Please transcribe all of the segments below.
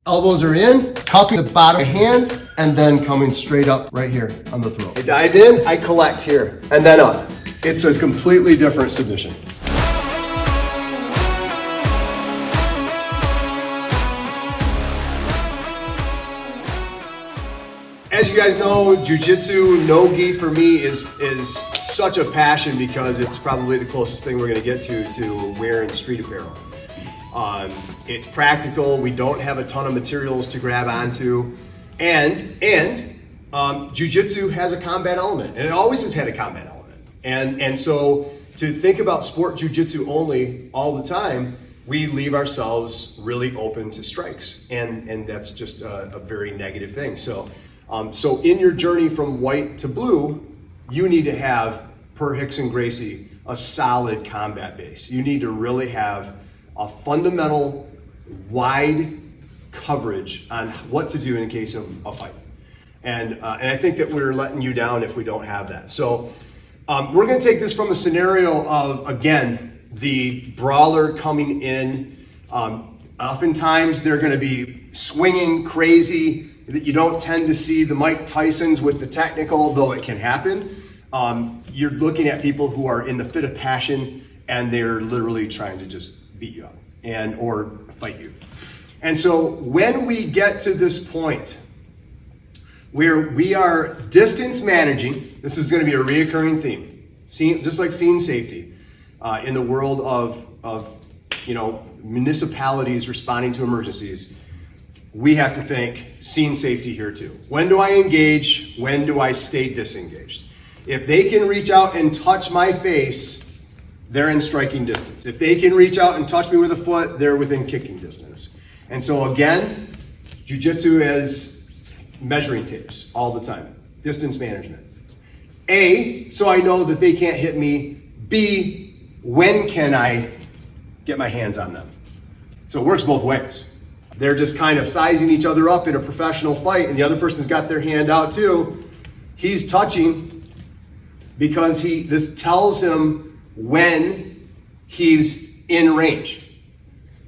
Elbows are in, cupping the bottom of my hand, and then coming straight up right here on the throat. I dive in, I collect here, and then up. It's a completely different submission. As you guys know, jiu-jitsu, no-gi for me is such a passion because it's probably the closest thing we're gonna get to wearing street apparel. It's practical, we don't have a ton of materials to grab onto, and jiu-jitsu has a combat element, and it always has had a combat element. And so to think about sport jiu-jitsu only all the time, we leave ourselves really open to strikes, and that's just a very negative thing. So in your journey from white to blue, you need to have, per Rickson Gracie, a solid combat base. You need to really have a fundamental, wide coverage on what to do in case of a fight. And I think that we're letting you down if we don't have that. So we're gonna take this from a scenario of, again, the brawler coming in. Oftentimes they're gonna be swinging crazy. That you don't tend to see the Mike Tysons with the technical, though it can happen. You're looking at people who are in the fit of passion and they're literally trying to just beat you up or fight you. And so when we get to this point where we are distance managing, this is going to be a reoccurring theme, just like scene safety in the world of municipalities responding to emergencies. We have to think scene safety here too. When do I engage? When do I stay disengaged? If they can reach out and touch my face, they're in striking distance. If they can reach out and touch me with a foot, they're within kicking distance. And so again, jiu-jitsu is measuring tapes all the time. Distance management. A, so I know that they can't hit me. B, when can I get my hands on them? So it works both ways. They're just kind of sizing each other up in a professional fight, and the other person's got their hand out too. He's touching because this tells him when he's in range.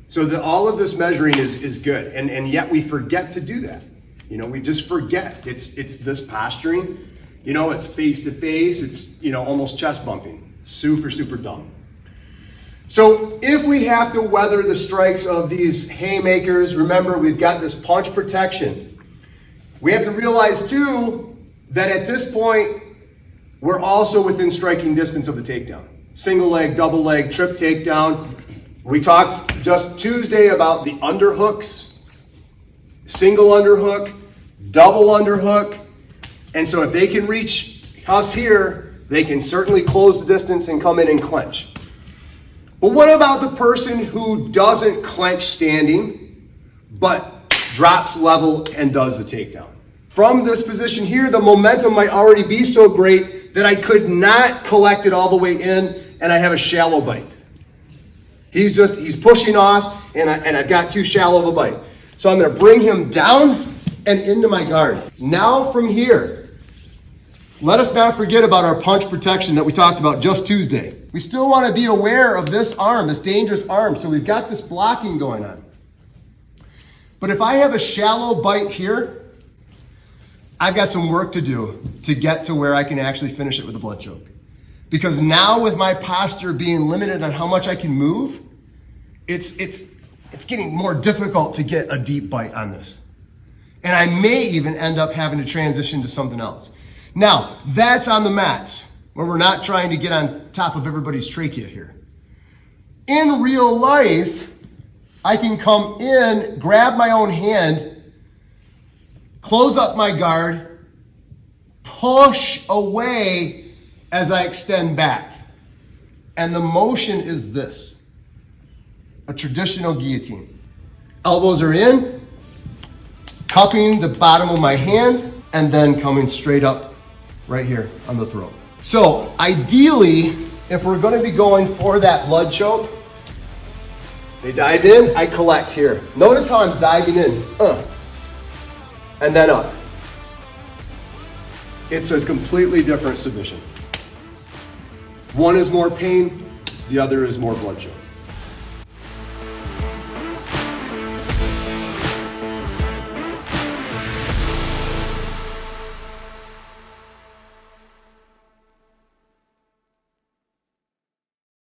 So that all of this measuring is good, and yet we forget to do that. We just forget. It's this posturing. It's face to face. It's almost chest bumping. Super, super dumb. So if we have to weather the strikes of these haymakers, remember we've got this punch protection. We have to realize too that at this point, we're also within striking distance of the takedown. Single leg, double leg, trip takedown. We talked just Tuesday about the underhooks, single underhook, double underhook. And so if they can reach us here, they can certainly close the distance and come in and clinch. But what about the person who doesn't clench standing, but drops level and does the takedown? From this position here, the momentum might already be so great that I could not collect it all the way in, and I have a shallow bite. He's pushing off, and I've got too shallow of a bite. So I'm gonna bring him down and into my guard. Now from here, let us not forget about our punch protection that we talked about just Tuesday. We still want to be aware of this arm, this dangerous arm. So we've got this blocking going on. But if I have a shallow bite here, I've got some work to do to get to where I can actually finish it with a blood choke. Because now with my posture being limited on how much I can move, it's getting more difficult to get a deep bite on this. And I may even end up having to transition to something else. Now, that's on the mats, where we're not trying to get on top of everybody's trachea here. In real life, I can come in, grab my own hand, close up my guard, push away as I extend back. And the motion is this, a traditional guillotine. Elbows are in, cupping the bottom of my hand, and then coming straight up right here on the throat. So ideally, if we're gonna be going for that blood choke, they dive in, I collect here. Notice how I'm diving in, and then up. It's a completely different submission. One is more pain, the other is more blood choke.